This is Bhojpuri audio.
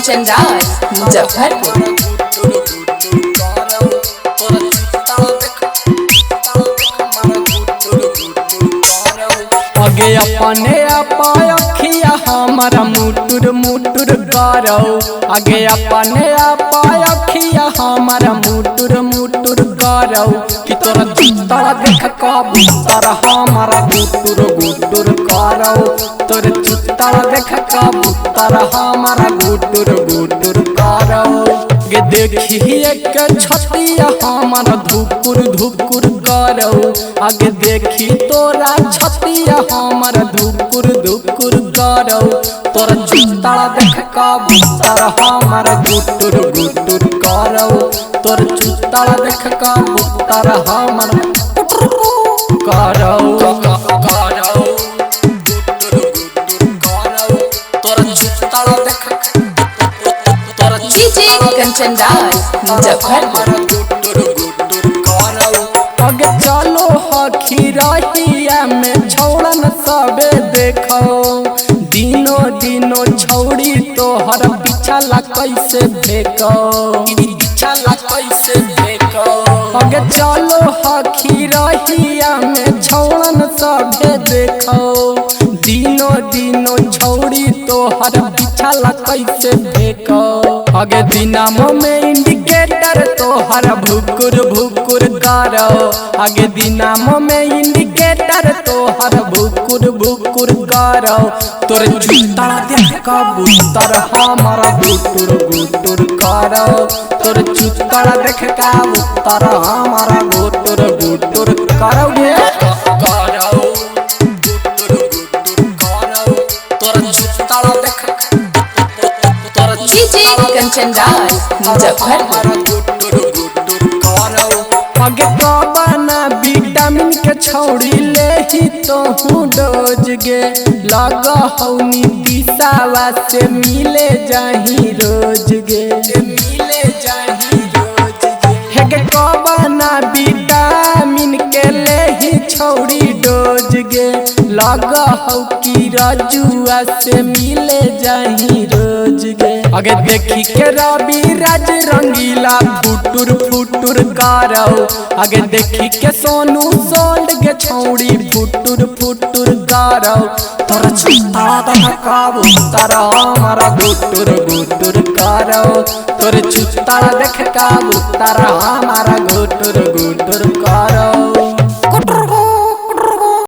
कंचन राज मुजफ्फरपुर। आगे अपने अखिया हमारा मुटुर मुटुर करो, आगे अपने अखिया हमारा मुटुर मुटुर करो कि तोरा चित्तरा देख कबूतर हमारा गुटुर गुटुर करो, तोरे चित्तरा देख कबूतर हमारा गुटुर गुटुर करो। गे देखी एक छतिया हमारा धुकुर धुकुर करो, आगे देखी तोरा छतिया हमारा धुकुर धुकुर करो, तोरा चित्तरा देख कबूतर हमारा गुटुर गुटुर करो, तोरा चित्तरा देख कबूतर हमारा करो करो तोरा चित्तरा देख डीजे कंचन राज मुजफ्फरपुर। आगे चलो खीरहिया में छौड़न सबे देखो, दिनो दिनो छौड़ी तोहर पिछला कैसे फेंको, पिछला कैसे फेंको। आगे चलो खीरहिया में छौड़न सबे देखो, दिनो दिनो छौड़ी तोहर पिछला कैसे फेंको। आगे दिनामो में इंडिकेटर तोहर भुकुर भुकुर करो, आगे दिनामो में इंडिकेटर तोहर भुकुर भुकुर करो, तोरे चित्तरा देख कबूतर हमारा गुटुर गुटुर करो, तोरे चित्तरा देख कबूतर हमारा गुटुर गुटुर करो गे करो गुटुर गुटुर करो, तोरे चित्तरा देख डीजे कंचन राज मुजफ्फरपुर। आगे कबना विटामिन के छौड़ी ले ही तो हूँ डोज गे, लगा हौनी दिशावा से मिले जाही रोज गे, मिले जाही रोज गे। हे गे कबना विटामिन के ले ही छौड़ी डोज गे, लगा हौ की रजुआ से मिले जाही रोज गे। आगे देखी के रवि राज रंगीला फुटुर फुटुर करो, आगे देखी के सोनू सोल्ड के छौड़ी फुटुर फुटुर करो, तोरा चित्तरा देख कबूतर हमारा गुटुर गुटुर करो, तोरे चित्तरा देख कबूतर हमारा गुटुर गुटुर करो।